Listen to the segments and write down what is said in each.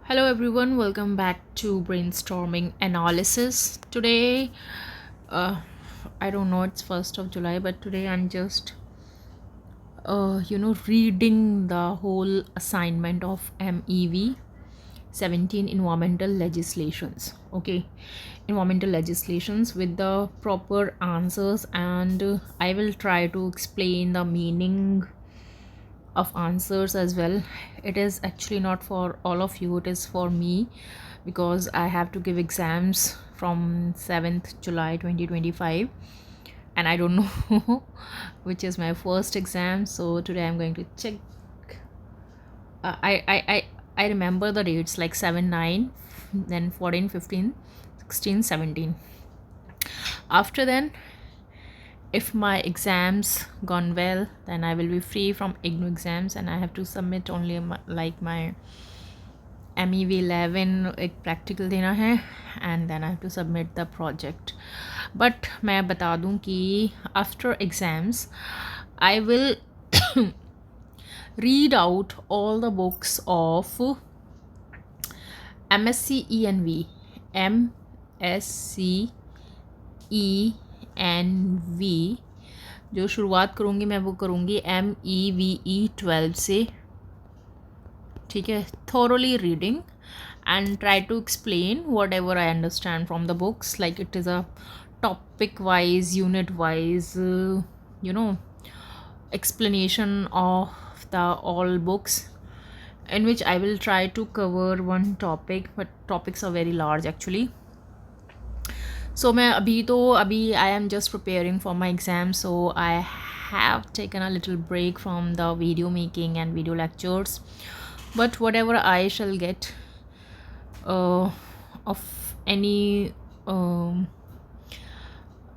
Hello everyone, welcome back to brainstorming analysis. Today, uh, I don't know, it's 1st of July, but today I'm just reading the whole assignment of MEV 17 environmental legislations. Okay, environmental legislations with the proper answers, and I will try to explain the meaning of answers as well. It is actually not for all of you, it is for me because I have to give exams from 7th July 2025, and I don't know which is my first exam. So today I'm going to check. I remember the dates like 7 9, then 14 15 16 17. After then, if my exams gone well, then I will be free from IGNOU exams and I have to submit only my MEV 11 एक practical देना है, and then I have to submit the project. But मैं बता दूँ कि after exams I will read out all the books of MSc ENV, MSc ENV. जो शुरुआत करूँगी मैं वो करूँगी MEVE 12 से. ठीक है, thoroughly reading and try to explain whatever I understand from the books, like it is a topic wise, unit wise, explanation of the all books, in which I will try to cover one topic, but topics are very large actually. So मैं अभी I am just preparing for my exam, so I have taken a little break from the video making and video lectures, but whatever I shall get of any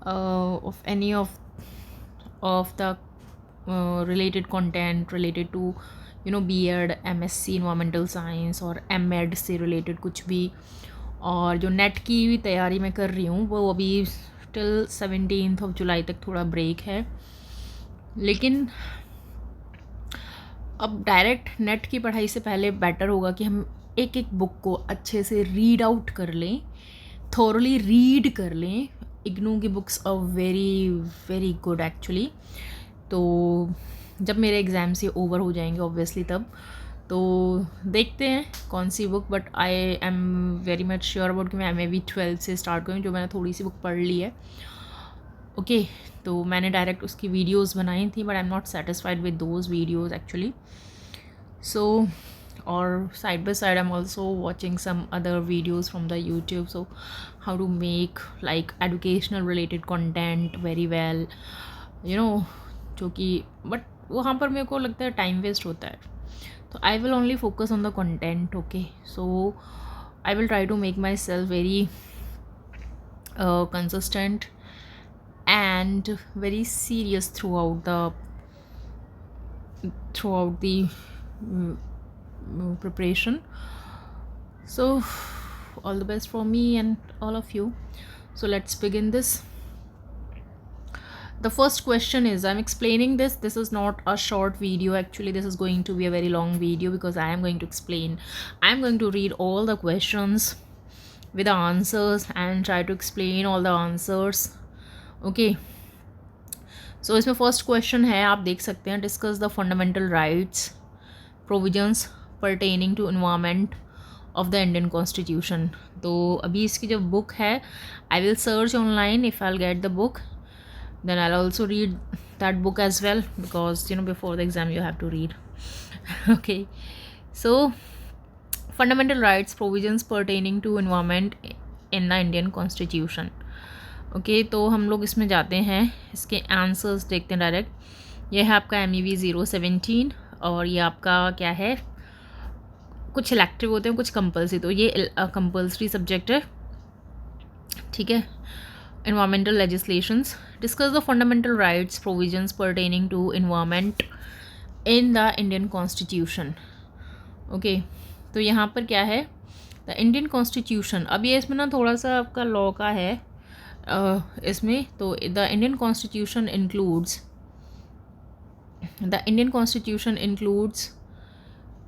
of any of the related content related to B.Ed, MSc environmental science और M.Ed से related कुछ भी, और जो net की भी तैयारी मैं कर रही हूँ वो अभी टिल 17th of July तक थोड़ा ब्रेक है. लेकिन अब डायरेक्ट नेट की पढ़ाई से पहले बेटर होगा कि हम एक एक बुक को अच्छे से रीड आउट कर लें, थोरली रीड कर लें. इग्नू की books are very very good actually. तो जब मेरे एग्ज़ाम्स ये ओवर हो जाएंगे ऑब्वियसली तब तो देखते हैं कौन सी book, but I am very much sure about कि मैं MEV 12 से स्टार्ट करूँ, जो मैंने थोड़ी सी बुक पढ़ ली है. ओके तो मैंने डायरेक्ट उसकी वीडियोस बनाई थी, but I am not satisfied with those videos actually. So और side by side I am also watching some other videos from the YouTube, so how to make like educational related content very well, जो कि but वहाँ पर मेरे को लगता है time waste होता है. So I will only focus on the content. Okay, so I will try to make myself very consistent and very serious throughout the preparation. So all the best for me and all of you. So let's begin this. The first question is, I'm explaining this is not a short video actually, this is going to be a very long video because I am going to explain, I'm going to read all the questions with the answers and try to explain all the answers. Okay, so इसमें first question है, आप देख सकते हैं, discuss the fundamental rights provisions pertaining to environment of the Indian Constitution. तो अभी इसकी जो बुक है, I will search online if I'll get the book, then I'll also read that book as well, because before the exam you have to read. Okay, so fundamental rights provisions pertaining to environment in the Indian Constitution. Okay, तो हम लोग इसमें जाते हैं, इसके answers देखते हैं direct. ये है आपका MEV 017 और ये आपका क्या है, कुछ इलेक्टिव होते हैं कुछ कंपल्सरी, तो ये कंपल्सरी सब्जेक्ट है. ठीक है, environmental legislations discuss the fundamental rights provisions pertaining to environment in the Indian Constitution. Okay, तो यहाँ पर क्या है, the Indian Constitution, अब ये इसमें ना थोड़ा सा आपका लॉ का है इसमें, तो the Indian Constitution includes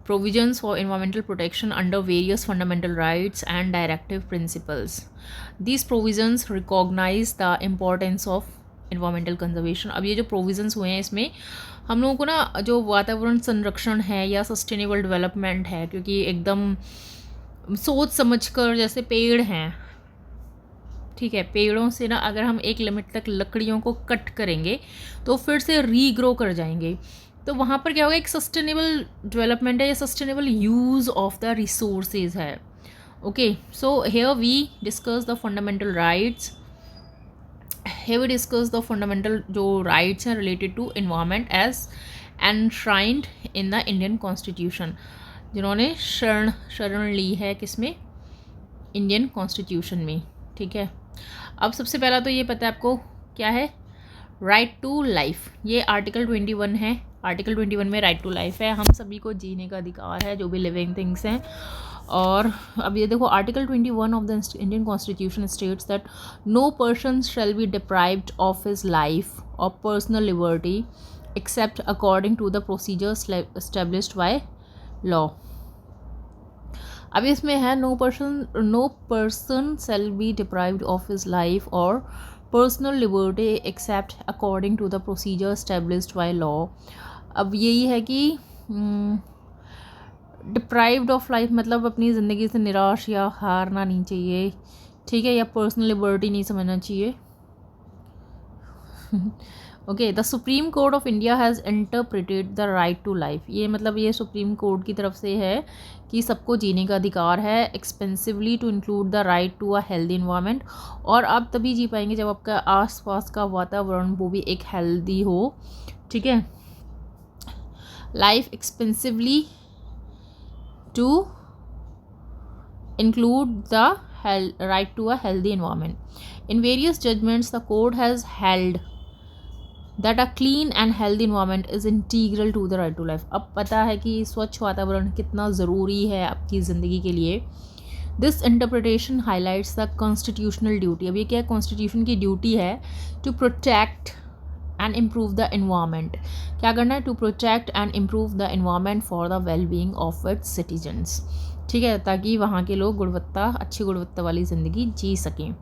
provisions for environmental protection under various fundamental rights and directive principles. These provisions recognize the importance of environmental conservation. अब ये जो provisions हुए हैं इसमें हम लोगों को ना जो वातावरण संरक्षण है या सस्टेनेबल डेवलपमेंट है, क्योंकि एकदम सोच समझ कर, जैसे पेड़ हैं, ठीक है, पेड़ों से ना अगर हम एक लिमिट तक लकड़ियों को कट करेंगे तो फिर से रीग्रो कर जाएंगे, तो वहाँ पर क्या होगा, एक सस्टेनेबल डेवलपमेंट है या sustainable use of the resources है. Okay, so here we discuss the fundamental rights. Here we discuss the fundamental जो rights हैं related to environment as enshrined in the Indian Constitution, जिन्होंने शरण ली है किसमें, इंडियन कॉन्स्टिट्यूशन में. ठीक है, अब सबसे पहला तो ये पता है आपको क्या है, राइट टू लाइफ. ये आर्टिकल 21 है. आर्टिकल 21 में राइट टू लाइफ है. हम सभी को जीने का अधिकार है, जो भी लिविंग थिंग्स हैं. और अब ये देखो, article 21 of the Indian constitution states that no person shall be deprived of his life और personal liberty except according to the procedures established by law. अब इसमें है no person shall be deprived of his life और personal liberty except according to the procedure established by law. अब यही है कि deprived of life मतलब अपनी ज़िंदगी से निराश या हारना नहीं चाहिए, ठीक है, या पर्सनल लिबर्टी नहीं समझना चाहिए. Okay, the supreme Court of India has interpreted the right to life. ये मतलब ये सुप्रीम कोर्ट की तरफ से है कि सबको जीने का अधिकार है, expensively to include the right to a healthy environment. और आप तभी जी पाएंगे जब आपका आसपास का वातावरण वो भी एक हेल्दी हो. ठीक है, life expensively to include the right to a healthy environment. In various judgments, the court has held that a clean and healthy environment is integral to the right to life. अब पता है कि स्वच्छ वातावरण कितना ज़रूरी है आपकी ज़िंदगी के लिए. This interpretation highlights the constitutional duty. अब ये क्या कॉन्स्टिट्यूशन की ड्यूटी है, to protect and improve the environment. क्या करना है, to protect and improve the environment for the well-being of its citizens. ठीक है, ताकि वहाँ के लोग अच्छी गुणवत्ता वाली ज़िंदगी जी सकें.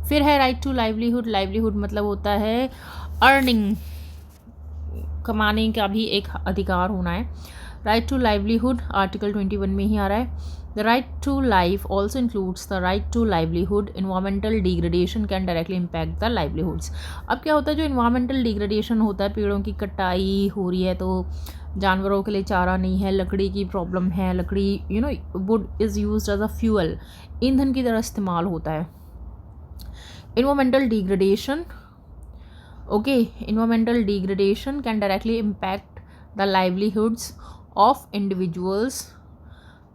फिर है राइट टू लाइवलीहुड. लाइवलीहुड मतलब होता है अर्निंग, कमाने का भी एक अधिकार होना है. राइट टू लाइवलीहुड आर्टिकल 21 में ही आ रहा है. The right to life also includes the right to livelihood. Environmental degradation can directly impact the livelihoods. अब क्या होता है, जो environmental degradation होता है, पेड़ों की कटाई हो रही है तो जानवरों के लिए चारा नहीं है, लकड़ी की प्रॉब्लम है, लकड़ी wood is used as a fuel, ईंधन की तरह इस्तेमाल होता है. Environmental degradation, okay, environmental degradation can directly impact the livelihoods of individuals,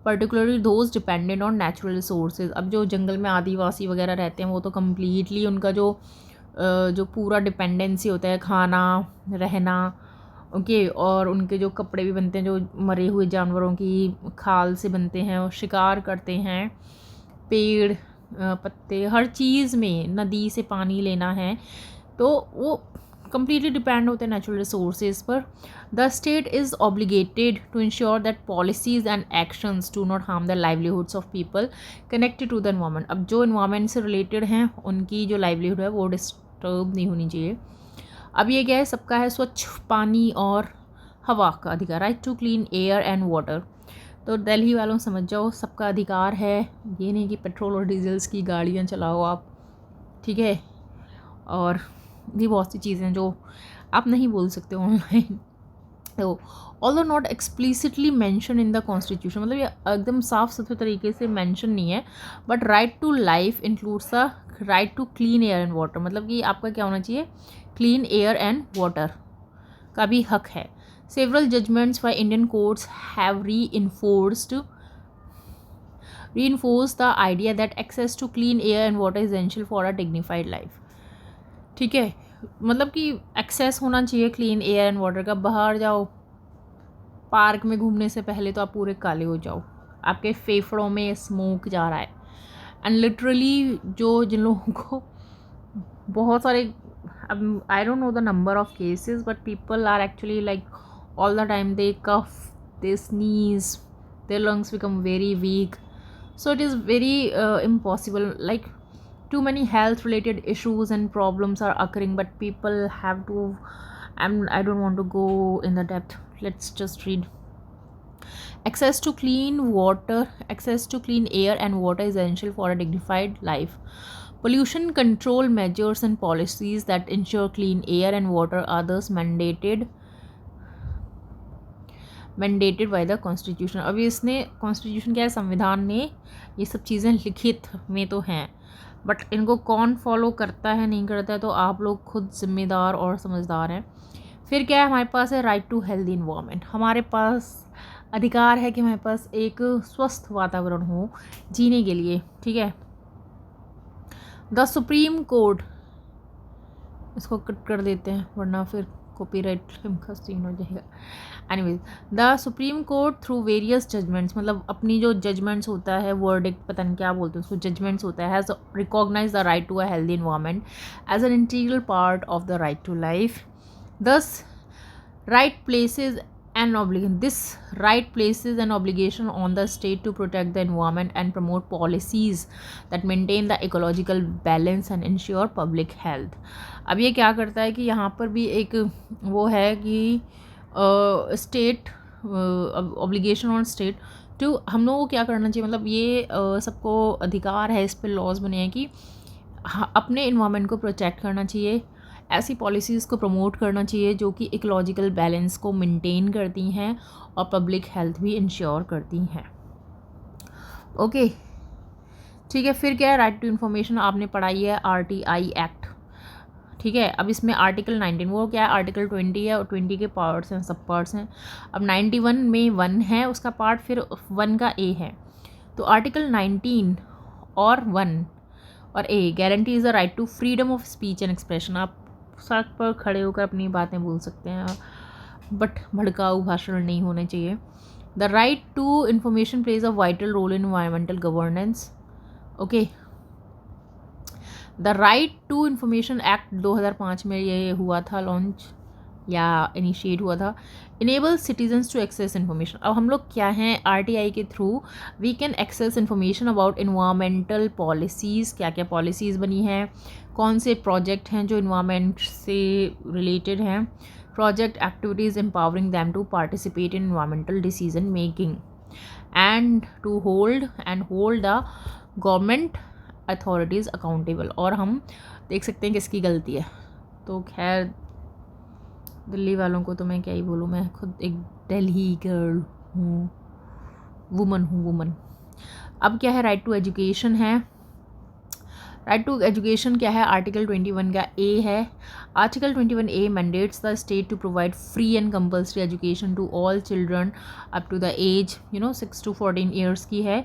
particularly those dependent on natural resources. अब जो जंगल में आदिवासी वगैरह रहते हैं वो तो कम्प्लीटली उनका जो पूरा डिपेंडेंसी होता है, खाना, रहना, ओके, और उनके जो कपड़े भी बनते हैं जो मरे हुए जानवरों की खाल से बनते हैं, और शिकार करते हैं, पेड़ पत्ते हर चीज़ में, नदी से पानी लेना है, तो वो completely depend होते हैं नेचुरल रिसोर्सेज पर. The state is obligated to ensure that policies and actions do not harm the livelihoods of people connected to the environment. अब जो एनवायरनमेंट से रिलेटेड हैं उनकी जो लाइवलीहुड है वो डिस्टर्ब नहीं होनी चाहिए. अब ये क्या है, सबका है स्वच्छ पानी और हवा का अधिकार, right to clean air and water. तो दिल्ली वालों समझ जाओ, सबका अधिकार है, ये नहीं कि पेट्रोल और डीजल्स की गाड़ियाँ चलाओ आप, ठीक है, और भी बहुत सी चीज़ें जो आप नहीं बोल सकते ऑनलाइन. तो although not explicitly mention in the constitution, मतलब ये एकदम साफ सुथरे तरीके से मेंशन नहीं है, but right to life includes the right to clean air and water. मतलब कि आपका क्या होना चाहिए, क्लीन एयर एंड वाटर का भी हक है. Several judgments by Indian courts have reinforced the idea that access to clean air and water is essential for a dignified life. ठीक है, मतलब कि एक्सेस होना चाहिए क्लीन एयर एंड वाटर का. बाहर जाओ, पार्क में घूमने से पहले तो आप पूरे काले हो जाओ, आपके फेफड़ों में स्मोक जा रहा है. एंड लिटरली जिन लोगों को बहुत सारे, अब I don't know the number of cases, but people are actually like all the time they cough, they sneeze, their lungs become very weak. So it is very impossible, like too many health related issues and problems are occurring, but people have to, I don't want to go in the depth. Let's just read. Access to clean water, access to clean air and water is essential for a dignified life. Pollution control measures and policies that ensure clean air and water are thus mandated by the constitution. अभी इसने constitution क्या है, संविधान ने ये सब चीज़ें लिखित में तो हैं, बट इनको कौन फॉलो करता है नहीं करता है तो आप लोग खुद जिम्मेदार और समझदार हैं. फिर क्या है, हमारे पास है राइट टू हेल्दी इन्वायरमेंट. हमारे पास अधिकार है कि हमारे पास एक स्वस्थ वातावरण हो जीने के लिए. ठीक है. द सुप्रीम कोर्ट, इसको कट कर देते हैं वरना फिर कॉपीराइट क्लेम का सीन हो जाएगा. Anyways, the supreme court through various judgments, मतलब अपनी जो जजमेंट्स होता है, वर्डिक्ट पता नहीं क्या बोलते हैं उसको, जजमेंट्स होता है, has recognise the right to a healthy environment as an integral part of the right to life. Thus, right places this right places an obligation on the state to protect the environment and promote policies that maintain the ecological balance and ensure public health. अब ये क्या करता है कि यहाँ पर भी एक वो है कि state obligation on state to, हम लोगों को क्या करना चाहिए, मतलब ये सबको अधिकार है, इस पर लॉज बने हैं कि अपने इन्वायरमेंट को प्रोटेक्ट करना चाहिए, ऐसी पॉलिसीज़ को प्रमोट करना चाहिए जो कि इकोलॉजिकल बैलेंस को मेंटेन करती हैं और पब्लिक हेल्थ भी इंश्योर करती हैं. ओके, ठीक है. फिर क्या है, राइट टू इन्फॉर्मेशन आपने पढ़ाई है, RTI एक्ट. ठीक है. अब इसमें आर्टिकल 19, वो क्या है, आर्टिकल 20 है और 20 के पार्ट्स हैं, सब पार्ट्स हैं. अब 91 में 1 है उसका पार्ट, फिर 1 का A है. तो आर्टिकल 19 और 1 और A guarantees the right to freedom of speech and expression. आप सड़क पर खड़े होकर अपनी बातें बोल सकते हैं, बट भड़काऊ भाषण नहीं होने चाहिए. The right to information plays a vital role in environmental governance. Okay. The right to information act 2005 में ये हुआ था लॉन्च या इनिशिएट हुआ था. Enable citizens to access information. अब हम लोग क्या हैं, RTI के through we can access information about environmental policies, क्या क्या पॉलिसीज़ बनी हैं, कौन से प्रोजेक्ट हैं जो इन्वायरमेंट से रिलेटेड हैं, project activities empowering them to participate in environmental decision making and to hold the government authorities accountable. और हम देख सकते हैं किसकी गलती है. तो खैर दिल्ली वालों को तो मैं क्या ही बोलूँ, मैं खुद एक दिल्ली गर्ल हूँ, वुमन. अब क्या है, राइट टू एजुकेशन है. राइट टू एजुकेशन क्या है, आर्टिकल 21 का A है. Article 21A mandates the state to provide free and compulsory education to all children up to the age 6 to 14 years की है.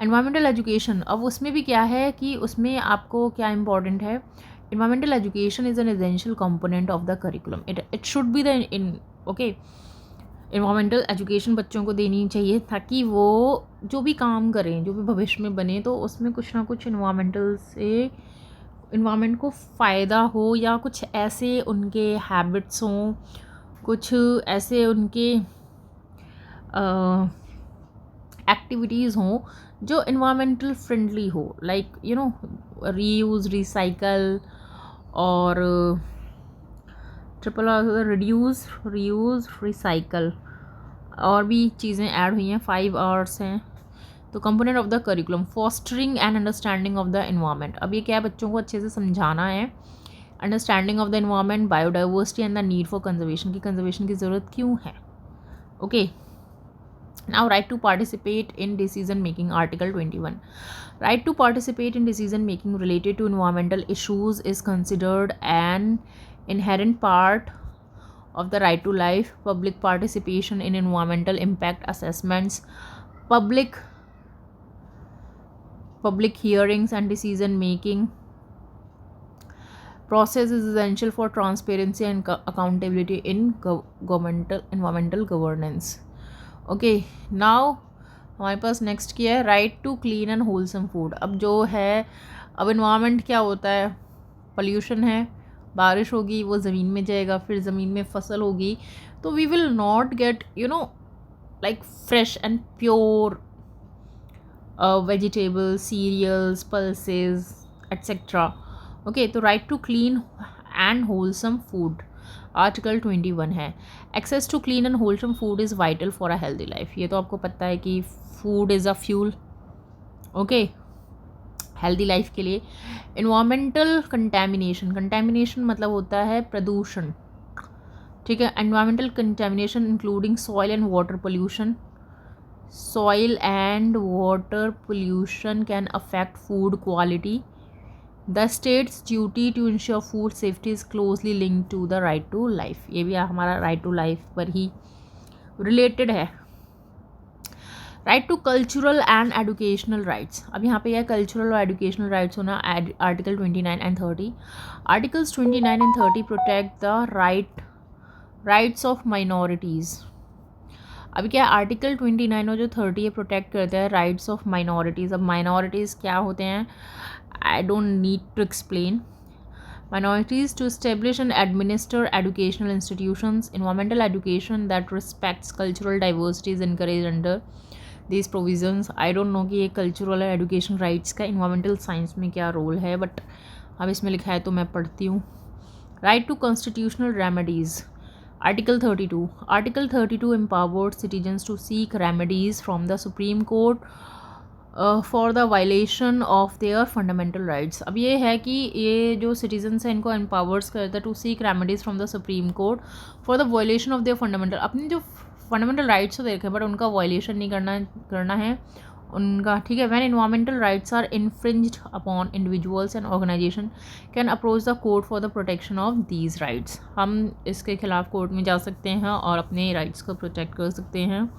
एनवायरमेंटल एजुकेशन, अब उसमें भी क्या है कि उसमें आपको क्या इम्पॉर्टेंट है, environmental education is an essential component of the curriculum. It should be environmental education बच्चों को देनी चाहिए ताकि वो जो भी काम करें, जो भी भविष्य में बने, तो उसमें कुछ ना कुछ environmental से environment को फ़ायदा हो, या कुछ ऐसे उनके हैबिट्स हों, कुछ ऐसे उनके एक्टिविटीज़ हों जो environmental friendly हो, like reuse, recycle और रिड्यूस, रीयूज़, रिसाइकल, और भी चीज़ें ऐड हुई हैं. 5 आवर्स हैं. तो component of the curriculum, fostering and understanding of the environment. अब ये क्या है, बच्चों को अच्छे से समझाना है. Understanding of the environment, biodiversity and the need for conservation, की कंजर्वेशन की ज़रूरत क्यों है. Okay. Now, right to participate in decision making, Article 21. Right to participate in decision making related to environmental issues is considered an inherent part of the right to life. Public participation in environmental impact assessments, public hearings and decision making process is essential for transparency and accountability in environmental governance. Okay. Now हमारे पास next क्या है, right to clean and wholesome food. अब जो है, अब environment क्या होता है, पोल्यूशन है, बारिश होगी वो ज़मीन में जाएगा, फिर ज़मीन में फसल होगी, तो we will not get like fresh and pure vegetables, cereals, pulses, etc. Okay, तो right to clean and wholesome food, article 21 है. Access to clean and wholesome food is vital for a healthy life. ये तो आपको पता है कि food is a fuel. Okay, healthy life के लिए. इन्वायरमेंटल कंटेमिनेशन, कंटेमिनेशन मतलब होता है प्रदूषण. ठीक है, environmental contamination including soil and water pollution. Soil and water pollution can affect food quality. The state's duty to ensure food safety is closely linked to the right to life. ये भी हमारा right to life पर ही related है. Right to cultural and educational rights. अब यहाँ पे यह कल्चरल और एजुकेशनल राइट्स होना article 29 and 30. Articles 29 and 30 protect the rights of minorities. अभी क्या आर्टिकल 29 और जो 30 है प्रोटेक्ट करता है राइट्स ऑफ माइनॉरिटीज़. अब माइनॉरिटीज़ क्या होते हैं, I don't need to explain. Minorities to establish and administer educational institutions. Environmental education that respects cultural diversity is encourage under this provisions. I don't know कि ये cultural education rights का environmental science में क्या role है, but अब इसमें लिखा है तो मैं पढ़ती हूँ. Right to constitutional remedies. Article 32. Article 32 empowers citizens to seek remedies from the Supreme Court for the violation of their fundamental rights. अब ये है कि ये जो citizens हैं इनको empowers करता है to seek remedies from the Supreme Court for the violation of their fundamental. अपने जो fundamental rights तो देखे बट उनका violation नहीं करना है उनका. ठीक है. When environmental rights are infringed upon, individuals and organization can approach the court for the protection of these rights. हम इसके खिलाफ कोर्ट में जा सकते हैं और अपने राइट्स को प्रोटेक्ट कर सकते हैं.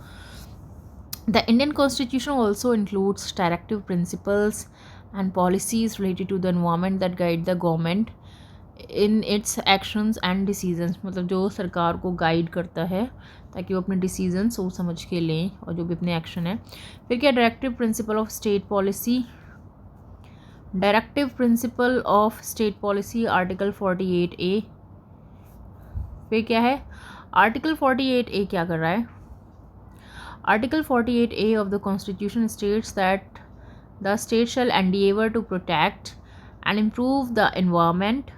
The Indian Constitution also includes directive principles and policies related to the environment that guide the government in its actions and decisions. मतलब जो सरकार को गाइड करता है ताकि वो अपने डिसीजन सोच समझ के लें और जो भी अपने एक्शन है. फिर क्या directive principle of state policy. Directive principle of state policy article 48A. फिर क्या है आर्टिकल 48A क्या कर रहा है. Article 48A of the constitution states that the state shall endeavour to protect and improve the environment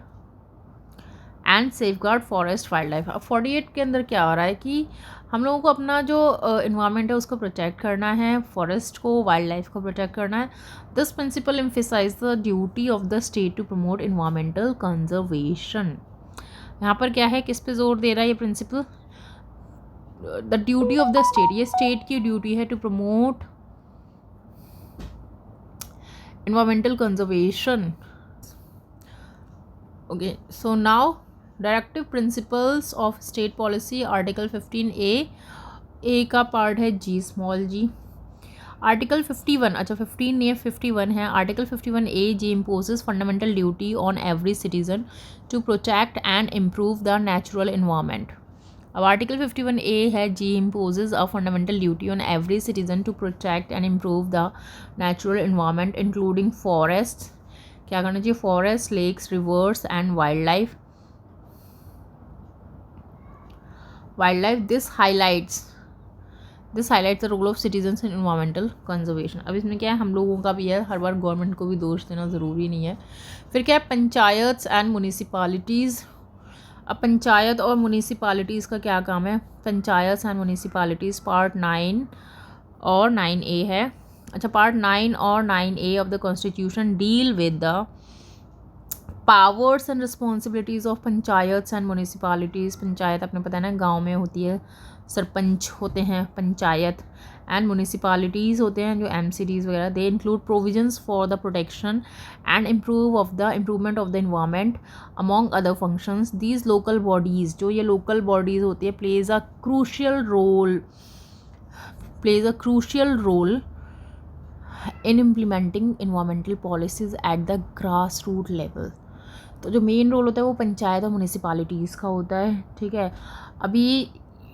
and safeguard forest wildlife. अब 48 के अंदर क्या हो रहा है कि हम लोगों को अपना जो इन्वायरमेंट है उसको प्रोटेक्ट करना है, फॉरेस्ट को, वाइल्ड लाइफ को प्रोटेक्ट करना है. This principle emphasise the duty of the state to promote environmental conservation. यहाँ पर क्या है, किस पे जोर दे रहा है ये principle. The duty of the state, ये स्टेट की ड्यूटी है to promote environmental conservation. Okay, so now directive principles of state policy article 15A. A का पार्ट है जी स्मॉल जी. आर्टिकल 51, अच्छा 15 नहीं है 51 है. Article 51A G imposes fundamental duty on every citizen to protect and improve the natural environment. अब article 51A है G imposes a fundamental duty on every citizen to protect and improve the natural environment including forest. क्या करना चाहिए, forest, lakes, rivers and wildlife. This highlights the role of citizens in environmental conservation. अब इसमें क्या है, हम लोगों का भी है, हर बार गवर्नमेंट को भी दोष देना ज़रूरी नहीं है. फिर क्या है, पंचायत एंड म्यूनिसिपालिटीज़. अब पंचायत और म्यूनिसिपालिटीज़ का क्या काम है. पंचायत एंड म्यूनिसिपालिटीज़ पार्ट 9 और 9A है. अच्छा, पार्ट 9 और 9A of the constitution deal with the powers and responsibilities of panchayat and municipalities. Panchayat अपने पता है ना गांव में होती है, सरपंच होते हैं पंचायत. एंड म्यूनिसिपालिटीज़ होते हैं जो MCDs वगैरह. They include provisions for the protection and improvement of the environment among other functions. These local bodies, जो ये लोकल बॉडीज़ होती है, plays a crucial role in implementing environmental policies at the grass root level. तो जो main role होता है वो पंचायत और म्यूनिसिपालिटीज़ का होता है. ठीक है, अभी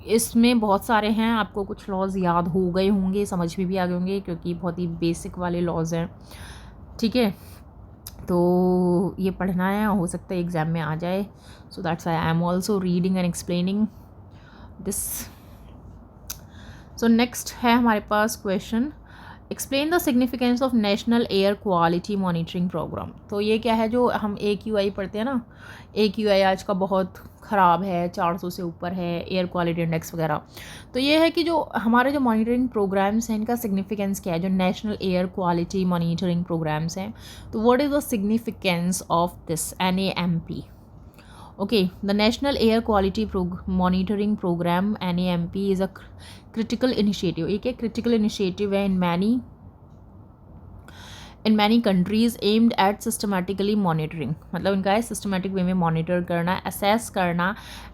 इसमें बहुत सारे हैं, आपको कुछ लॉज याद हो गए होंगे, समझ में भी आ गए होंगे क्योंकि बहुत ही बेसिक वाले लॉज हैं. ठीक है, तो ये पढ़ना है, हो सकता है एग्ज़ाम में आ जाए. So that's I am also reading and explaining this. So next है हमारे पास question, explain the significance of national air quality monitoring programme. तो ये क्या है, जो हम AQI पढ़ते हैं ना, AQI आज का बहुत ख़राब है, 400 से ऊपर है एयर क्वालिटी इंडेक्स वगैरह। तो ये है कि जो हमारे जो मॉनिटरिंग प्रोग्राम्स हैं इनका सिग्निफिकेंस क्या है, जो national air quality monitoring programmes हैं, तो what is the significance of this NAMP? Okay, the National Air Quality Monitoring Program NAMP is a critical initiative. एक critical initiative है in many countries aimed at systematically monitoring, मतलब इनका है systematic way में monitor करना, assess करना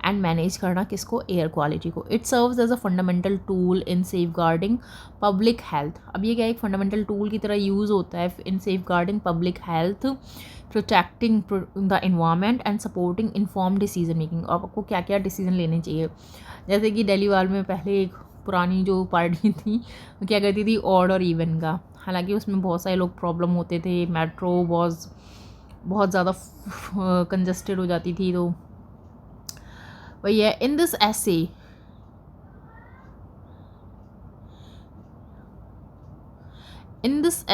and manage करना किसको, air quality को. It serves as a fundamental tool in safeguarding public health. अब ये क्या एक fundamental tool की तरह use होता है in safeguarding public health, protecting the environment and supporting informed decision making. अब आपको क्या क्या decision लेने चाहिए, जैसे कि दिल्ली वाल में पहले एक पुरानी जो पार्टी थी वो क्या करती थी, ऑड और इवन का, हालांकि उसमें बहुत सारे लोग प्रॉब्लम होते थे, मेट्रो बहुत ज़्यादा कंजस्टेड हो जाती थी। तो वही है, इन दिस ऐसे in this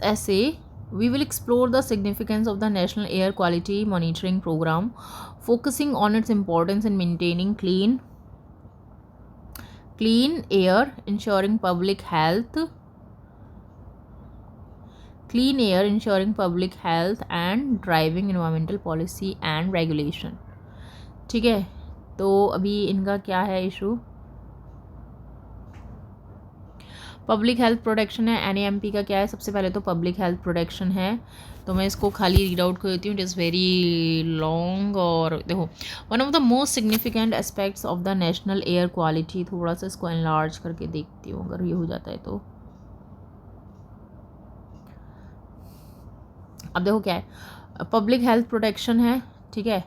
essay, we will explore the significance of the National Air Quality Monitoring Program, focusing on its importance in maintaining clean air, ensuring public health, and driving environmental policy and regulation. ठीक है, तो अभी इनका क्या है issue, public health protection है। NAMP का क्या है, सबसे पहले तो पब्लिक हेल्थ प्रोटेक्शन है, तो मैं इसको खाली रीड आउट कर देती हूँ, इट इज़ वेरी लॉन्ग। और देखो, one of the most significant aspects of the national air quality, थोड़ा सा इसको एनलार्ज करके देखती हूँ अगर ये हो जाता है तो। अब देखो क्या है, पब्लिक हेल्थ प्रोटेक्शन है, ठीक है।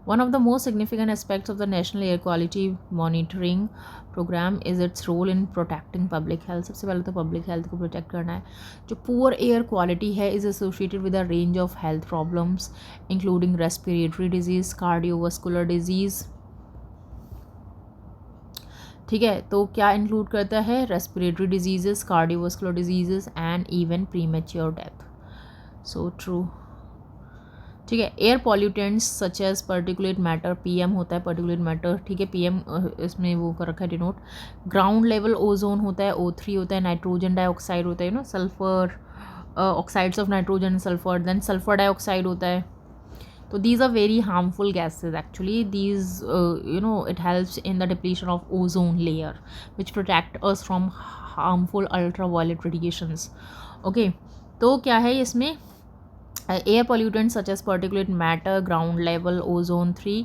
One of the most significant aspects of the national air quality monitoring programme is its role in protecting public health. सबसे पहले तो पब्लिक हेल्थ को प्रोटेक्ट करना है। जो पुअर एयर क्वालिटी है is associated with a range of health problems including respiratory disease, cardiovascular disease, ठीक है। तो क्या इंक्लूड करता है, respiratory disease, cardiovascular disease and even premature death. So true, ठीक है। Air pollutants such as particulate matter, PM होता है पर्टिकुलेट मैटर, ठीक है। PM इसमें वो कर रखा है डिनोट। ग्राउंड लेवल ओजोन होता है, O3 होता है। नाइट्रोजन डाइऑक्साइड होता है, sulphur oxides of nitrogen sulphur, then sulphur dioxide होता है। तो these are very harmful gases actually. These it helps in the depletion of ozone layer which protect us from harmful ultraviolet radiations. Okay, तो क्या है इसमें, air pollutants such as particulate matter, ground level ozone 3,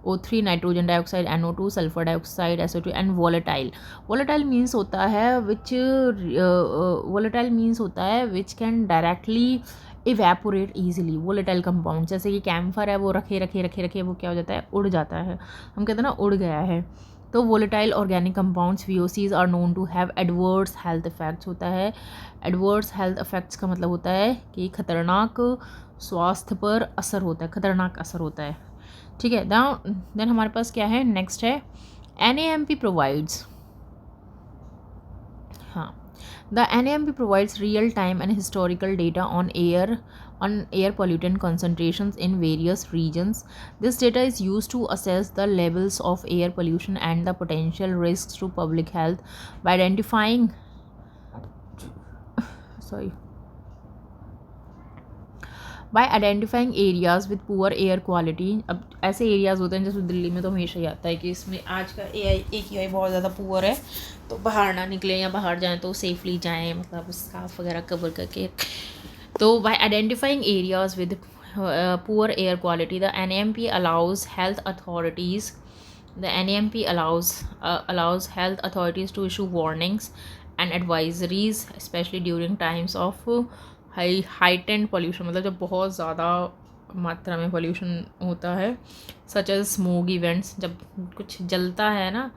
O3, nitrogen dioxide, NO2, sulfur dioxide, SO2 and volatile means होता है which can directly evaporate easily. Volatile compound जैसे कि camphor है, वो रखे वो क्या हो जाता है, उड़ जाता है, हम कहते हैं ना उड़ गया है। तो volatile organic compounds VOCs are known to have adverse health effects होता है। एडवर्स हेल्थ इफेक्ट्स का मतलब होता है कि खतरनाक स्वास्थ्य पर असर होता है, खतरनाक असर होता है, ठीक है। देन हमारे पास क्या है, नेक्स्ट है NAMP प्रोवाइड्स, हाँ, the NAMP provides real-time and historical data on air pollutant concentrations in various regions. This data is used to assess the levels of air pollution and the potential risks to public health by identifying areas with poor air quality. अब ऐसे areas होते हैं जैसे दिल्ली में तो हमेशा ही आता है कि इसमें आज का AQI बहुत ज़्यादा पुअर है, तो बाहर ना निकलें या बाहर जाएं तो सेफली जाएं, मतलब स्कार्फ वगैरह कवर करके। तो bye identifying areas with poor air quality, the NAMP allows health authorities to issue warnings and advisories, especially during times of heightened pollution, मतलब जब बहुत ज़्यादा मात्रा में पोल्यूशन होता है, सच एज स्मोक इवेंट्स, जब कुछ जलता है ना,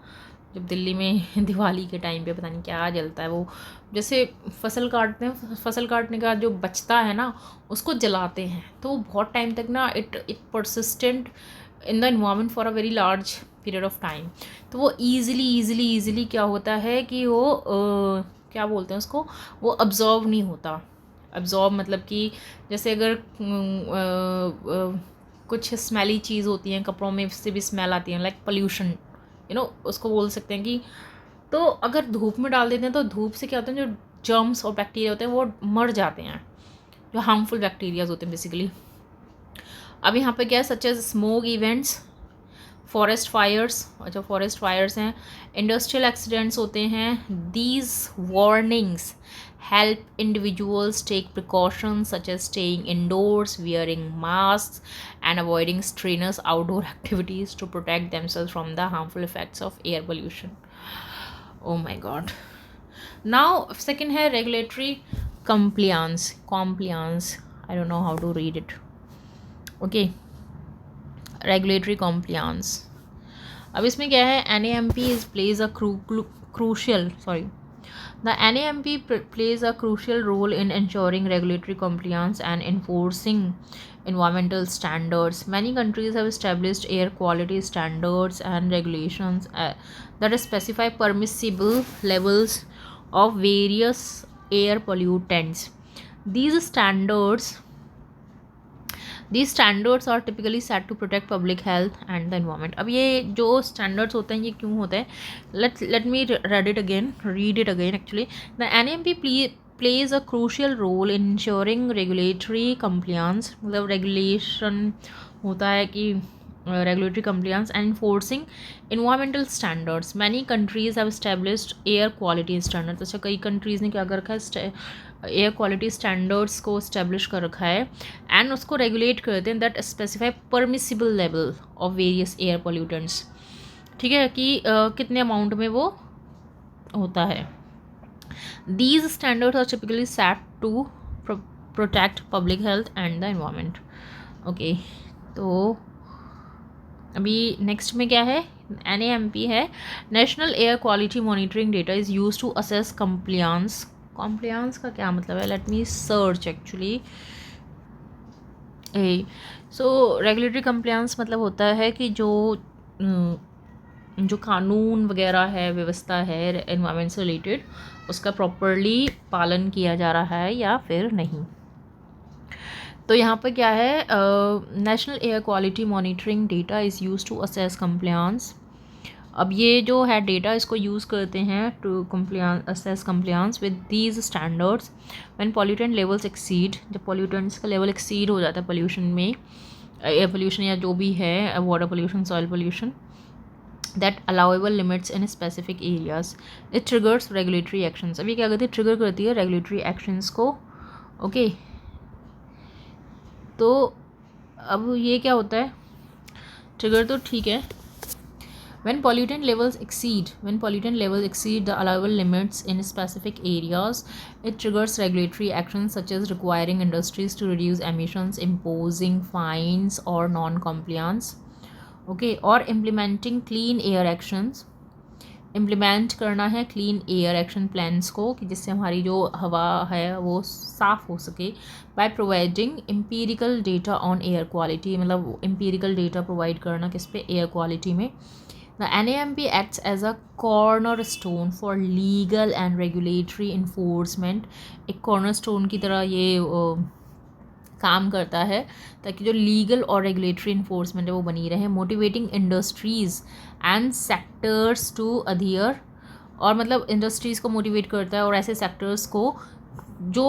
जब दिल्ली में दिवाली के टाइम पे पता नहीं क्या जलता है, वो जैसे फसल काटते हैं, फसल काटने का जो बचता है ना उसको जलाते हैं, तो वो बहुत टाइम तक ना it persistent in the environment for a very large period of time. तो वो ईजिली क्या होता है कि वो क्या बोलते हैं उसको, वो अब्जॉर्व नहीं होता। अब्जॉर्ब मतलब कि जैसे अगर कुछ स्मेली चीज़ होती हैं, कपड़ों में से भी स्मेल आती है, लाइक पोल्यूशन, उसको बोल सकते हैं कि, तो अगर धूप में डाल देते हैं तो धूप से क्या होता है, जो जर्म्स और बैक्टीरिया होते हैं वो मर जाते हैं, जो हार्मफुल बैक्टीरियाज होते हैं बेसिकली। अब यहाँ पे क्या है, such as smoke events, forest fires, जो फॉरेस्ट फायर्स हैं, इंडस्ट्रियल एक्सीडेंट्स होते हैं, these warnings help individuals take precautions such as staying indoors, wearing masks, and avoiding strenuous outdoor activities to protect themselves from the harmful effects of air pollution. Oh my god. Now second है regulatory compliance. I don't know how to read it. Okay, regulatory compliance. अब इसमें क्या है, NAMP plays a crucial The NAMP plays a crucial role in ensuring regulatory compliance and enforcing environmental standards. Many countries have established air quality standards and regulations that specify permissible levels of various air pollutants. These standards are typically set to protect public health and the environment. अब ये जो standards होते हैं ये क्यों होते हैं, let me read it again actually. The NAMP plays a crucial role in ensuring regulatory compliance, मतलब रेगुलेशन होता है कि regulatory compliance and enforcing environmental standards. Many countries have established air quality standards. अच्छा, कई कंट्रीज़ ने क्या कर रखा है, एयर क्वालिटी स्टैंडर्ड्स को इस्टेब्लिश कर रखा है एंड उसको रेगुलेट करते हैं, that specify permissible level of various air pollutants. ठीक है, कि कितने अमाउंट में वो होता है। These standards are typically set to protect public health and the environment. Okay, तो अभी नेक्स्ट में क्या है, NAMP है, national air quality monitoring data is use to assess compliance. Compliance का क्या मतलब है, late me search actually. So regulatory compliance मतलब होता है कि जो कानून वगैरह है, व्यवस्था है एनवायरनमेंट से रिलेटेड, उसका प्रॉपरली पालन किया जा रहा है या फिर नहीं। तो यहाँ पर क्या है, national air quality monitoring data is use to assess compliance. अब ये जो है डेटा, इसको यूज़ करते हैं to assess compliance with these standards when pollutant levels exceed. जब पॉल्यूटेंट्स का लेवल एक्सीड हो जाता है पोल्यूशन में, एयर पोल्यूशन या जो भी है, water pollution, soil pollution, that allowable limits in specific areas, it triggers regulatory actions. अब ये क्या करती है, ट्रिगर करती है रेगुलेटरी एक्शंस को। ओके, तो अब ये क्या होता है, ट्रिगर तो ठीक है। When pollutant levels exceed the allowable limits in specific areas, it triggers regulatory actions such as requiring industries to reduce emissions, imposing fines or non-compliance, okay, or implementing clean air actions. Implement करना है clean air action plans को, कि जिससे हमारी जो हवा है वो साफ़ हो सके, by providing empirical data on air quality, मतलब एम्पीरिकल डेटा प्रोवाइड करना किस पे, एयर क्वालिटी में। The NAMP acts as a cornerstone for legal and regulatory enforcement. एक cornerstone की तरह ये काम करता है ताकि जो लीगल और रेगुलेटरी इन्फोर्समेंट है वो बनी रहे, motivating industries and sectors to adhere, और मतलब इंडस्ट्रीज़ को मोटिवेट करता है और ऐसे सेक्टर्स को जो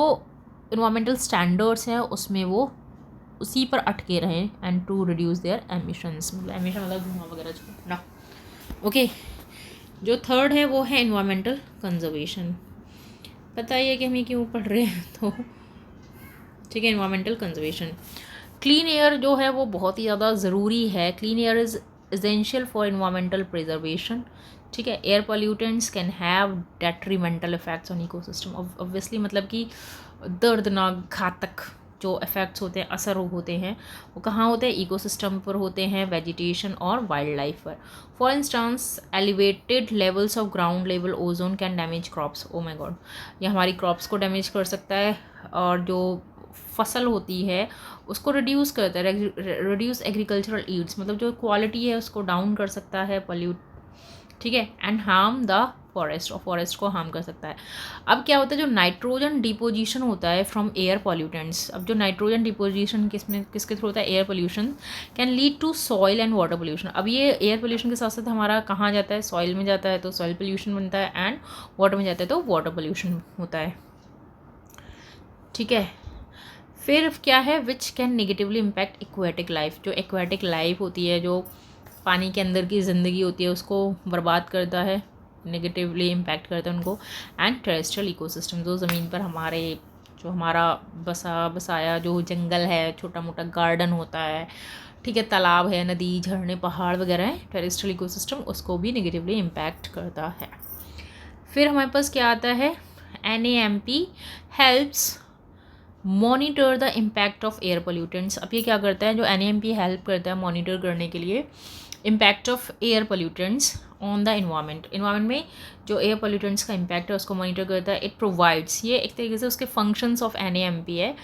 इन्वायरमेंटल स्टैंडर्ड्स हैं उसमें वो उसी पर अटके रहें, and to reduce their emissions, मतलब एमिशन मतलब धुआं वगैरह छोड़ना। ओके, जो थर्ड है वो है इन्वायरमेंटल कंजर्वेशन। पता ही है कि हम ये क्यों पढ़ रहे हैं, तो ठीक है, इन्वायरमेंटल कंजर्वेशन। क्लीन एयर जो है वो बहुत ही ज़्यादा ज़रूरी है। Clean air is essential for environmental preservation. ठीक है, air pollutants can have detrimental effects on ecosystem, obviously, मतलब कि दर्दनाक, घातक जो इफ़ेक्ट्स होते हैं, असर होते हैं, वो कहाँ होते हैं? इकोसिस्टम पर होते हैं, वेजिटेशन और वाइल्ड लाइफ पर। For instance elevated levels of ground level ozone can damage crops. Oh my God, ये हमारी क्रॉप्स को डैमेज कर सकता है और जो फसल होती है उसको रिड्यूस करता है, रिड्यूस एग्रीकल्चरल ईड्स, मतलब जो क्वालिटी है उसको डाउन कर सकता है, पॉल्यूट, ठीक है, एंड हार्म द फॉरेस्ट, और फॉरेस्ट को हार्म कर सकता है। अब क्या होता है, जो नाइट्रोजन डिपोजिशन होता है फ्रॉम एयर पॉल्यूटेंट्स, अब जो नाइट्रोजन डिपोजिशन किसके थ्रू होता है? Air pollution can lead to soil and water pollution. अब ये एयर पोल्यूशन के साथ साथ हमारा कहाँ जाता है? सॉइल में जाता है, तो सॉइल पोल्यूशन बनता है, एंड वाटर में जाता है तो वाटर पोल्यूशन होता है, ठीक है। फिर क्या है? Which can negatively impact aquatic life, जो एक्वेटिक लाइफ होती है, जो पानी के अंदर की ज़िंदगी होती है, उसको बर्बाद करता है, नेगेटिवली इम्पैक्ट करता है उनको। एंड टेरेस्ट्रियल इकोसिस्टम, जो ज़मीन पर हमारे जो हमारा बसाया जो जंगल है, छोटा मोटा गार्डन होता है, ठीक है, तालाब है, नदी, झरने, पहाड़ वगैरह है, टेरेस्ट्रियल इकोसिस्टम उसको भी नेगेटिवली इम्पैक्ट करता है। फिर हमारे पास क्या आता है? NAMP helps monitor the impact of air pollutants. अब ये क्या करता है? जो NAMP हेल्प करता है मॉनिटर करने के लिए impact of air pollutants on the environment, environment में जो एयर पोल्यूटेंट्स का इम्पैक्ट है उसको मॉनिटर करता है। इट प्रोवाइड्स, ये एक तरीके से उसके फंक्शंस ऑफ NAMP है।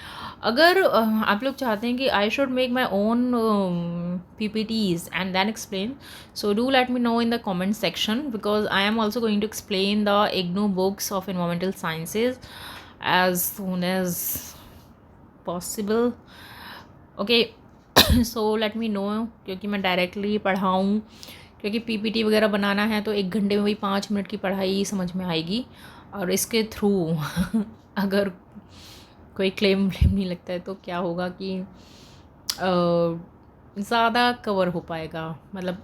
अगर आप लोग चाहते हैं कि I should make my own PPTs and then explain, so do let me know in the comment section, because I am also going to explain the IGNOU books of environmental sciences as soon as possible. Okay, so let me know, क्योंकि मैं directly पढ़ाऊँ, क्योंकि PPT वगैरह बनाना है तो 1 घंटे में वही 5 minute की पढ़ाई समझ में आएगी, और इसके थ्रू अगर कोई क्लेम नहीं लगता है तो क्या होगा कि ज़्यादा कवर हो पाएगा, मतलब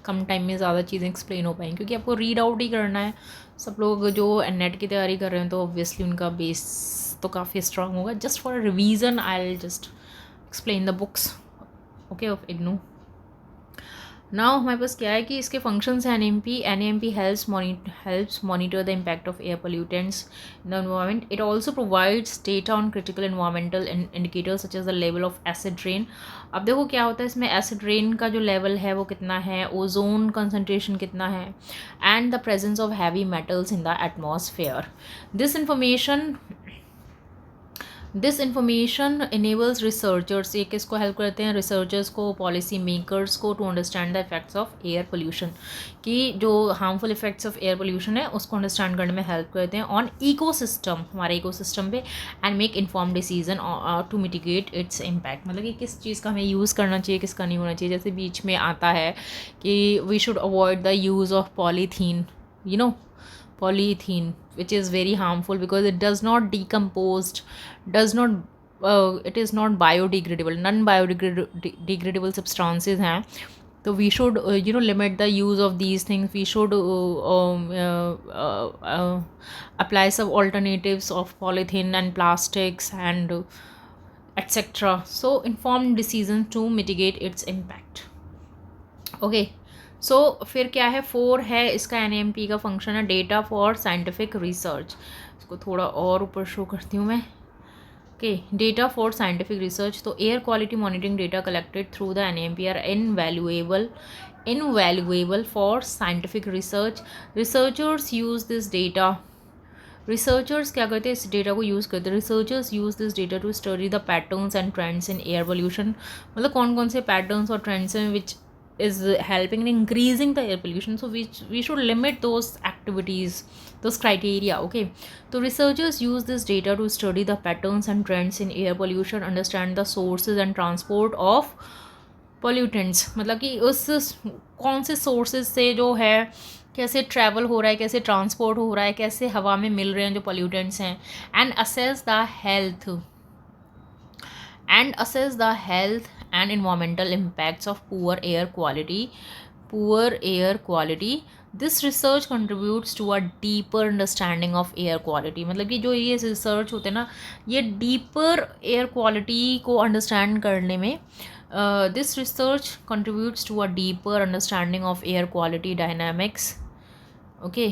कम टाइम में ज़्यादा चीज़ें एक्सप्लेन हो पाएंगी, क्योंकि आपको रीड आउट ही करना है। सब लोग जो नेट की तैयारी कर रहे हैं तो ऑब्वियसली उनका बेस तो काफ़ी स्ट्रांग होगा। Just for revision I will just explain the books, okay, of IGNOU। Now हमारे पास क्या है कि इसके फंक्शंस हैं। NAMP helps monitor the impact of air pollutants in the environment. It also provides data on critical environmental indicators such as the level of acid rain. अब देखो क्या होता है इसमें, एसिड रेन का जो लेवल है वो कितना है, ओजोन कंसनट्रेशन कितना है, and the presence of heavy metals in the atmosphere. This information enables researchers, ये किसको हेल्प करते हैं? रिसर्चर्स को, पॉलिसी मेकर्स को, to understand the effects of air pollution, कि जो harmful effects of air pollution है उसको अंडरस्टैंड करने में हेल्प करते हैं ऑन इकोसिस्टम, हमारे इकोसिस्टम पे, and make inform decision to mitigate its impact, मतलब कि किस चीज़ का हमें यूज़ करना चाहिए, किसका नहीं होना चाहिए। जैसे बीच में आता है कि we should avoid the use of polythene, polythene, which is very harmful because it does not decomposed, it is not biodegradable, non biodegradable substances हैं, तो we should limit the use of these things. We should apply some alternatives of polythene and plastics and etc. So informed decisions to mitigate its impact. Okay, सो फिर क्या है? 4 है इसका NAMP का function है data for scientific research. इसको थोड़ा और ऊपर शो करती हूँ मैं। Okay, data for scientific research, तो air quality monitoring data collected through the NAMP are invaluable for scientific research. Researchers use this data, researchers क्या करते हैं? इस डेटा को यूज़ करते हैं। Researchers use this data to study the patterns and trends in air pollution, मतलब कौन कौन से पैटर्न्स और ट्रेंड्स हैं विच is helping in increasing the air pollution, so we should limit those activities, those criteria. Okay, so researchers use this data to study the patterns and trends in air pollution, understand the sources and transport of pollutants, मतलब कि उस कौन से sources से जो है कैसे travel हो रहा है, कैसे ट्रांसपोर्ट हो रहा है, कैसे हवा में मिल रहे हैं जो पोल्यूटेंट्स हैं, and assess the health and environmental impacts of poor air quality. This research contributes to a deeper understanding of air quality, मतलब कि जो ये रिसर्च होते हैं ना, ये डीपर एयर क्वालिटी को अंडरस्टैंड करने में, this research contributes to a deeper understanding of air quality dynamics, okay,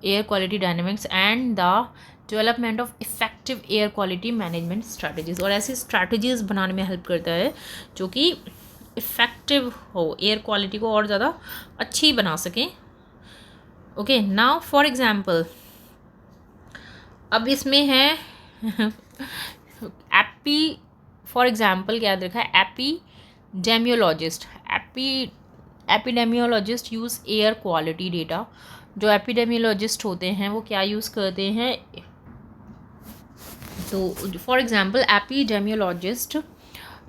air quality dynamics and the development of effective effective air quality management strategies, और ऐसी स्ट्रैटेजीज़ बनाने में हेल्प करता है जो कि इफ़ेक्टिव हो, एयर क्वालिटी को और ज़्यादा अच्छी बना सकें. ओके, नाउ फॉर एग्जांपल, अब इसमें है एपी, फॉर एग्जांपल क्या देखा है, epidemiologist. Epidemiologist use air quality data. जो एपिडेमियोलॉजिस्ट होते हैं वो क्या यूज़ करते हैं, तो for example epidemiologist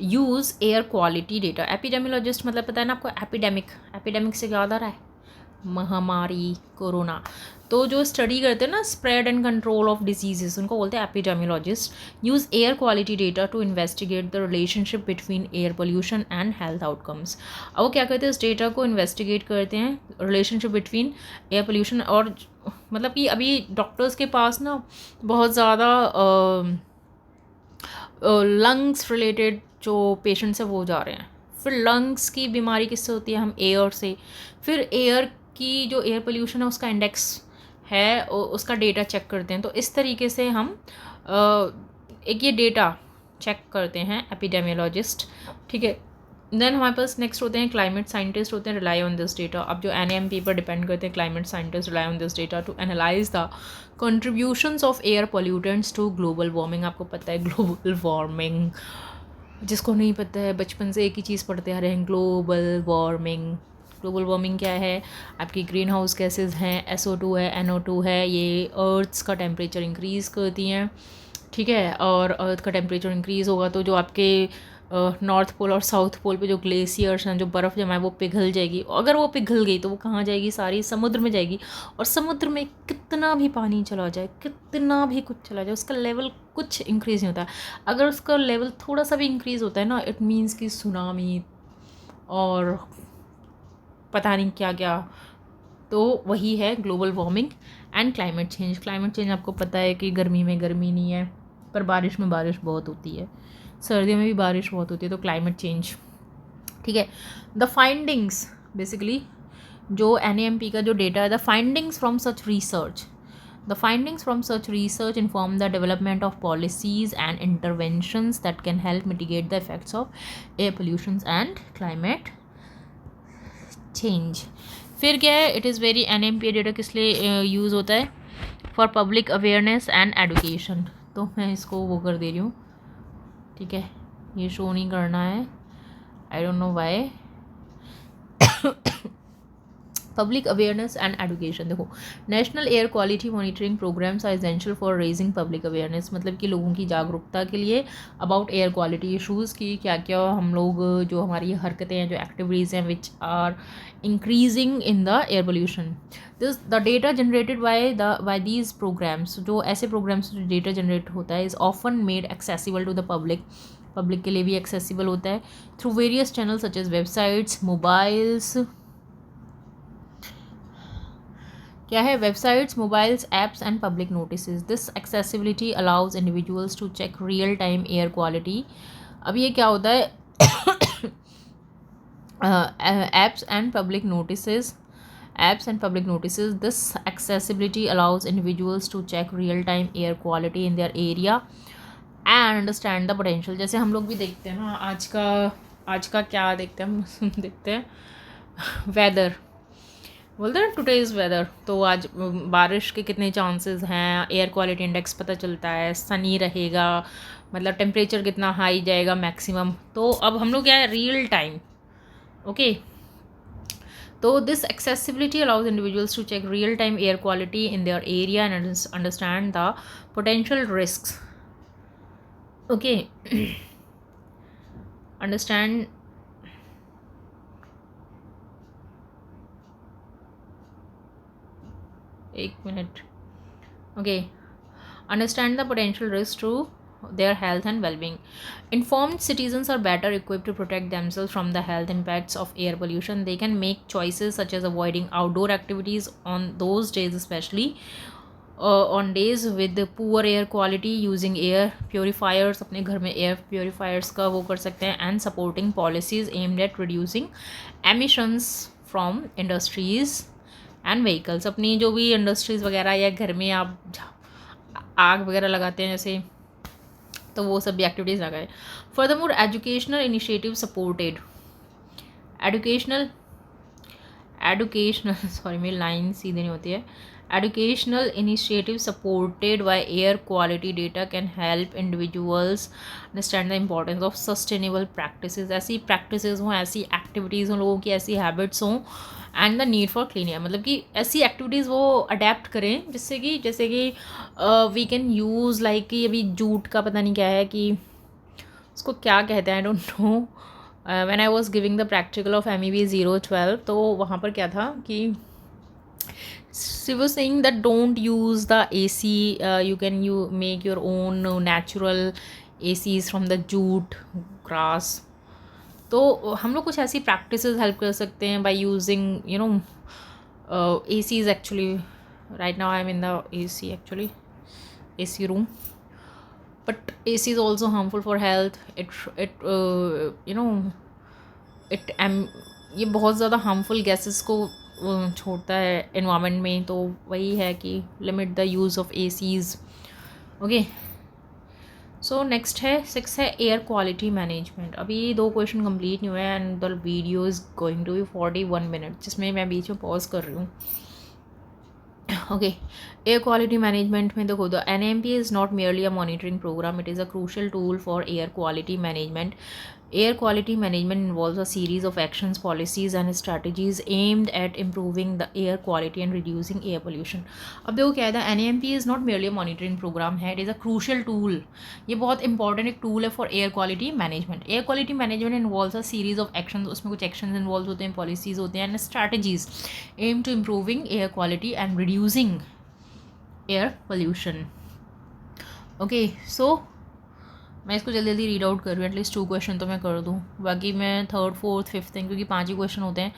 use air quality data. Epidemiologist मतलब पता है ना आपको, एपिडेमिक से क्या आ रहा है, महामारी, कोरोना. तो जो स्टडी करते हैं ना spread and control of diseases, उनको बोलते हैं epidemiologist. Use air quality data to investigate the relationship between air pollution and health outcomes. अब वो क्या करते हैं, इस डेटा को इन्वेस्टिगेट करते हैं, रिलेशनशिप बिटवीन एयर पोल्यूशन और, मतलब कि अभी डॉक्टर्स के पास ना बहुत ज़्यादा लंग्स रिलेटेड जो पेशेंट्स हैं वो जा रहे हैं. फिर लंग्स की बीमारी किससे होती है, हम एयर से. फिर एयर की जो एयर पोल्यूशन है उसका इंडेक्स है, उसका डेटा चेक करते हैं. तो इस तरीके से हम एक ये डेटा चेक करते हैं एपिडेमियोलॉजिस्ट. ठीक है. देन हमारे पास नेक्स्ट होते हैं क्लाइमेट साइंटिस्ट होते हैं, रिलाई ऑन दिस डेटा. अब जो NAMP पर डिपेंड करते हैं, climate scientist rely on this data to analyse the contributions of air pollutants to global warming. आपको पता है ग्लोबल वार्मिंग, जिसको नहीं पता है बचपन से एक ही चीज़ पढ़ते आ रहे हैं, ग्लोबल वार्मिंग. ग्लोबल वार्मिंग क्या है, आपकी ग्रीन हाउस गैसेज हैं, SO2 है, NO2 है, ये अर्थ्स का टेम्परेचर इंक्रीज़ करती हैं. ठीक है. और अर्थ का टेम्परेचर इंक्रीज़ होगा तो जो आपके नॉर्थ पोल और साउथ पोल पे जो ग्लेशियर्स हैं, जो बर्फ़ जमा है वो पिघल जाएगी. अगर वो पिघल गई तो वो कहाँ जाएगी, सारी समुद्र में जाएगी. और समुद्र में कितना भी पानी चला जाए, कितना भी कुछ चला जाए, उसका लेवल कुछ इंक्रीज़ नहीं होता है. अगर उसका लेवल थोड़ा सा भी इंक्रीज़ होता है ना, इट मीन्स कि सुनामी और पता नहीं क्या क्या. तो वही है global warming and climate change. Climate change आपको पता है कि गर्मी में गर्मी नहीं है, पर बारिश में बारिश बहुत होती है, सर्दियों में भी बारिश बहुत होती है. तो क्लाइमेट चेंज. ठीक है. द फाइंडिंग्स, बेसिकली जो NAMP का जो डेटा है, the findings from such research, the findings from such research inform the development of policies and interventions that can help mitigate the effects of air pollution and climate change. फिर क्या है, it is very, NAMP data किस लिए use होता है, for public awareness and education. तो मैं इसको वो कर दे रही हूँ. ठीक है, ये शो नहीं करना है, I don't know why. Public awareness and education. देखो, national air quality monitoring programmes are essential for raising public awareness. मतलब कि लोगों की जागरूकता के लिए अबाउट एयर क्वालिटी इशूज़ की क्या क्या हम लोग, जो हमारी हरकतें हैं, जो एक्टिविटीज़ हैं which are increasing in the air pollution. This the data generated by these programmes, जो ऐसे प्रोग्राम्स जो डेटा जनरेट होता है, is often made accessible to the public के लिए भी एक्सेसिबल होता है through various channel such as websites, mobiles, क्या है, websites, mobiles, apps and public notices. This accessibility allows individuals to check real time air quality. अब ये क्या होता है, apps and public notices, this accessibility allows individuals to check real time air quality in their area and understand the potential. जैसे हम लोग भी देखते हैं ना, आज का क्या देखते हैं हम देखते हैं वेदर, बोलते हैं टुडे इज़ वेदर. तो आज बारिश के कितने चांसेस हैं, एयर क्वालिटी इंडेक्स पता चलता है, सनी रहेगा, मतलब टेम्परेचर कितना हाई जाएगा मैक्सिमम. तो अब हम लोग क्या है, रियल टाइम. ओके. तो this accessibility allows individuals to check real-time air quality in their area and understand the potential risks. Okay. Understand. एक minute. Okay. Understand the potential risks to their health and well-being. Informed citizens are better equipped to protect themselves from the health impacts of air pollution. They can make choices such as avoiding outdoor activities on those days, especially on days with the poor air quality, using air purifiers. अपने घर में air purifiers का वो कर सकते हैं. And supporting policies aimed at reducing emissions from industries and vehicles. अपनी जो भी इंडस्ट्रीज़ वगैरह या घर में आप आग वगैरह लगाते हैं जैसे, तो वो सब भी एक्टिविटीज़ लगाए. Furthermore educational initiative supported, educational sorry मेरी लाइन सीधी नहीं होती है. Educational initiative supported by air quality data can help individuals understand the importance of sustainable practices. ऐसी प्रैक्टिसेस हों, ऐसी एक्टिविटीज़ हों, लोगों की ऐसी हैबिट्स हों, and the need for clean air, मतलब कि ऐसी एक्टिविटीज़ वो अडेप्ट करें जिससे कि जैसे कि वी कैन यूज़ लाइक कि अभी जूट का पता नहीं क्या है कि उसको क्या कहते हैं, I don't no. When I was giving the practical of MEB 012, तो वहाँ पर क्या था कि she was saying that don't use the AC, you can make your own natural ACs from the jute grass. तो हम लोग कुछ ऐसी प्रैक्टिसेस हेल्प कर सकते हैं by using you know ACs. Actually right now I am in the AC actually, AC room, but AC is also harmful for health. It you know it ये बहुत ज़्यादा हार्मफुल गैसेस को छोड़ता है environment में. तो वही है कि limit the use of ACs. Okay, so next है 6 है एयर क्वालिटी मैनेजमेंट. अभी 2 क्वेश्चन कंप्लीट नहीं हुए and the video is going to be 41 minute, जिसमें मैं बीच में पॉज कर रही हूँ. ओके, एयर क्वालिटी मैनेजमेंट में देखो, the NAMP is not merely a monitoring program, it is a crucial tool for air quality management. Air quality management involves a series of actions, policies and strategies aimed at improving the air quality and reducing air pollution. अब देखो क्या है, the NAMP is not merely a monitoring program है, it is a crucial tool. ये बहुत important एक tool है for air quality management. Air quality management involves a series of actions, उसमें कुछ एक्शंस इन्वॉल्व होते हैं, पॉलिसीज होते हैं and strategies aim to improving air quality and reducing air pollution. Okay, so मैं इसको जल्दी जल्दी रीड आउट कर रही हूँ, एटलीस्ट 2 क्वेश्चन तो मैं कर दूँ. बाकी मैं 3rd 4th 5th क्योंकि 5 ही क्वेश्चन होते हैं,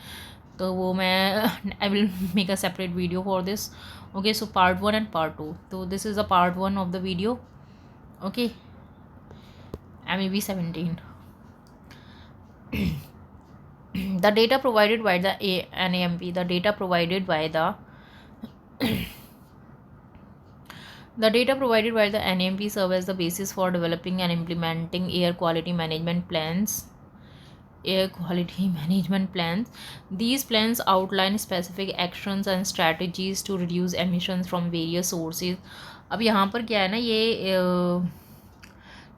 तो वो मैं I will make a separate video for this. Okay, so part 1 and part 2. तो this is a part 1 of the video. Okay, MEB 17. The data provided by the NAMP, the data provided by the The data provided by the NAMP serve as the basis for developing and implementing air quality management plans. These plans outline specific actions and strategies to reduce emissions from various sources. अब यहाँ पर क्या है ना, ये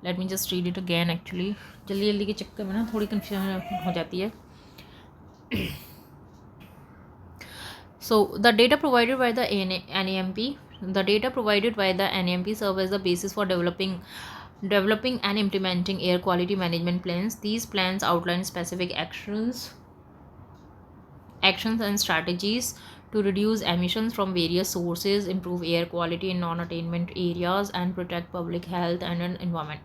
let me just read it again. Actually जल्दी जल्दी के चक्कर में ना थोड़ी कन्फ्यूजन हो जाती है. So the data provided by the NAMP, the data provided by the NAMP serve as the basis for developing and implementing air quality management plans. These plans outline specific actions and strategies to reduce emissions from various sources, improve air quality in non-attainment areas, and protect public health and environment.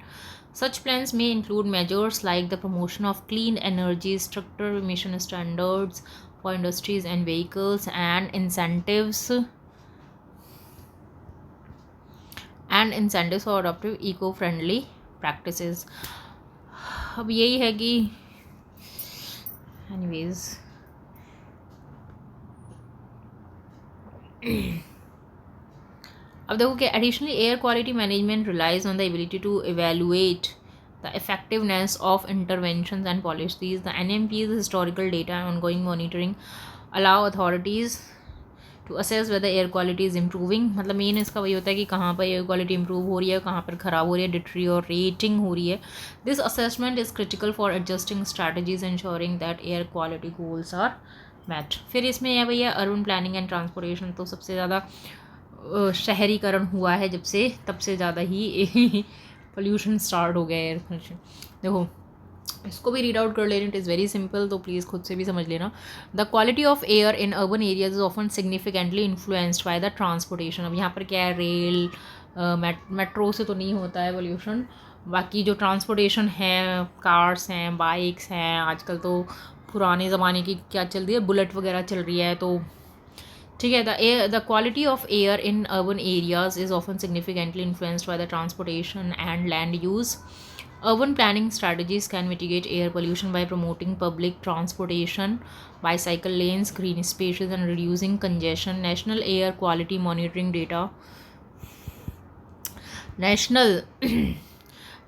Such plans may include measures like the promotion of clean energy, stricter emission standards for industries and vehicles, and incentives for adoptive eco-friendly practices. अब यही है कि anyways अब देखो कि additionally air quality management relies on the ability to evaluate the effectiveness of interventions and policies. The NMP's historical data and ongoing monitoring allow authorities to assess whether air quality is improving. मतलब main इसका वही होता है कि कहाँ पर air quality improve हो रही है, कहाँ पर ख़राब हो रही है, डिटेरियोरेटिंग हो रही है. This assessment is critical for adjusting strategies ensuring that air quality goals are met. फिर इसमें यह भैया अर्बन प्लानिंग एंड ट्रांसपोर्टेशन. तो सबसे ज़्यादा शहरीकरण हुआ है जब से, तब से ज़्यादा ही पोल्यूशन स्टार्ट हो गया एयर पोल्यूशन. देखो इसको भी रीड आउट कर लेना, इट इज़ वेरी सिंपल, तो प्लीज़ खुद से भी समझ लेना. The quality of air in urban areas is often significantly influenced by the transportation. अब यहाँ पर क्या है, रेल मेट्रो से तो नहीं होता है पोल्यूशन, बाकी जो ट्रांसपोर्टेशन है, कार्स हैं, बाइक्स हैं, आजकल तो पुराने ज़माने की क्या चल रही है, बुलेट वगैरह चल रही है, तो ठीक है. The quality of air in urban areas is often significantly influenced by the transportation and land use. Urban planning strategies can mitigate air pollution by promoting public transportation, bicycle lanes, green spaces, and reducing congestion. National air quality monitoring data National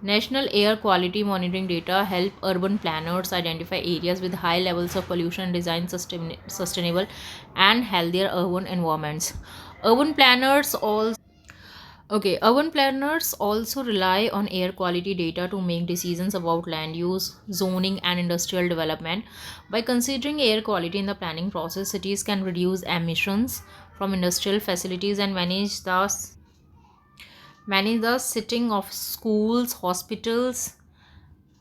National air quality monitoring data help urban planners identify areas with high levels of pollution, design sustainable and healthier urban environments. Urban planners also Urban planners also rely on air quality data to make decisions about land use, zoning, and industrial development. By considering air quality in the planning process, cities can reduce emissions from industrial facilities and manage the sitting of schools, hospitals.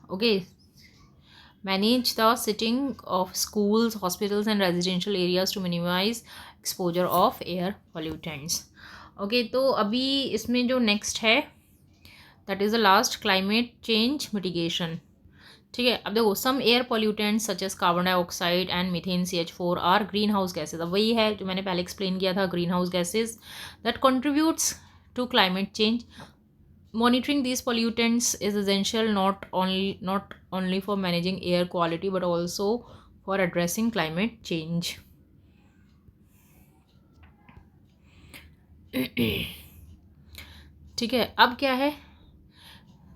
Okay, manage the sitting of schools, hospitals, and residential areas to minimize exposure of air pollutants. Okay तो अभी इसमें जो next है that is the last climate change mitigation. ठीक है, अब देखो some air pollutants such as carbon dioxide and methane CH4 are green house gases. अब वही है जो मैंने पहले एक्सप्लेन किया था, green house gases that contributes to climate change. Monitoring these pollutants is essential not only for managing air quality but also for addressing climate change. ठीक है, अब क्या है,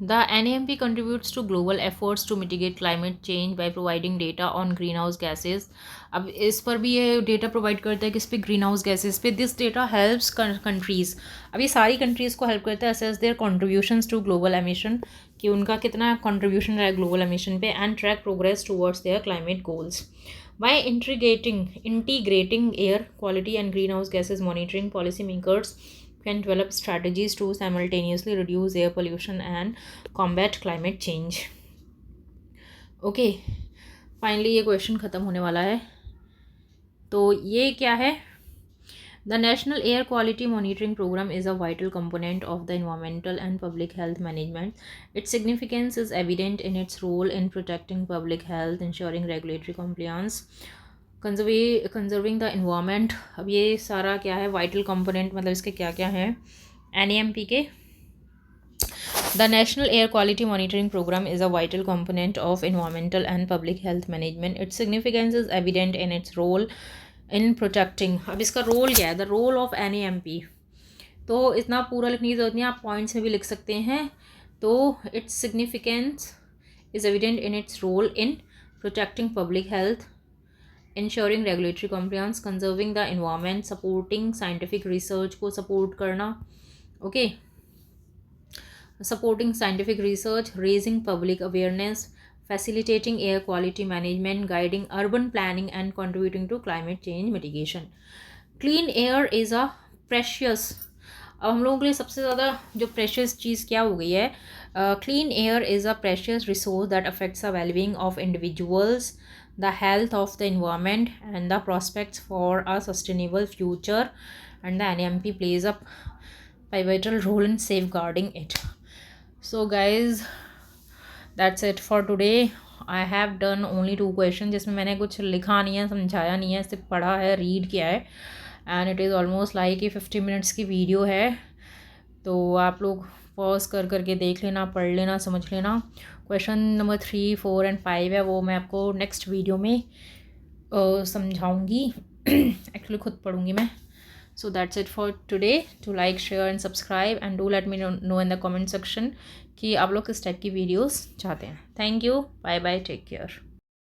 the NAMP contributes to global efforts to mitigate climate change by providing data on greenhouse gases. अब इस पर भी ये डेटा प्रोवाइड करता है किस पे, ग्रीन हाउस गैसेज पे. दिस डेटा हेल्प्स कंट्रीज़, अब ये सारी कंट्रीज़ को हेल्प करता है assess their contributions to global emission, कि उनका कितना कंट्रीब्यूशन रहा है ग्लोबल एमिशन पे, and track progress towards their climate goals. By integrating air quality and greenhouse gases monitoring, policymakers can develop strategies to simultaneously reduce air pollution and combat climate change. Okay, finally ये question ख़त्म होने वाला है. तो ये क्या है, the national air quality monitoring programme is a vital component of the environmental and public health management. Its significance is evident in its role in protecting public health, ensuring regulatory compliance, conserving the environment. अब ये सारा क्या है, vital component मतलब इसके क्या क्या हैं NAMP के. The national air quality monitoring programme is a vital component of environmental and public health management. Its significance is evident in its role in protecting. अब इसका रोल क्या है, द रोल ऑफ NAMP. तो इतना पूरा लिखने की जरूरत नहीं, आप पॉइंट्स में भी लिख सकते हैं. तो its significance is evident in its role in protecting public health, ensuring regulatory compliance, conserving the environment, supporting scientific research को support करना. okay, supporting scientific research, raising public awareness, facilitating air quality management, guiding urban planning and contributing to climate change mitigation. Clean air is a precious, अब हम लोगों के लिए सबसे ज़्यादा जो प्रेशियस चीज़ क्या हो गई है, clean air is a precious resource that affects the wellbeing of individuals, the health of the environment and the prospects for a sustainable future, and the NAMP plays a pivotal role in safeguarding it. So guys, that's it for today. I have done only 2 questions जिसमें मैंने कुछ लिखा नहीं है, समझाया नहीं है, सिर्फ पढ़ा है, रीड किया है, and it is almost like 50 minutes की वीडियो है. तो आप लोग पॉज कर करके देख लेना, पढ़ लेना, समझ लेना. क्वेश्चन नंबर 3, 4 एंड 5 है, वो मैं आपको नेक्स्ट वीडियो में समझाऊंगी. एक्चुअली खुद पढ़ूंगी मैं. So that's it for today. To like, share and subscribe and do let me know in the comment section कि आप लोग किस टाइप की वीडियोस चाहते हैं. Thank you, bye bye, take care.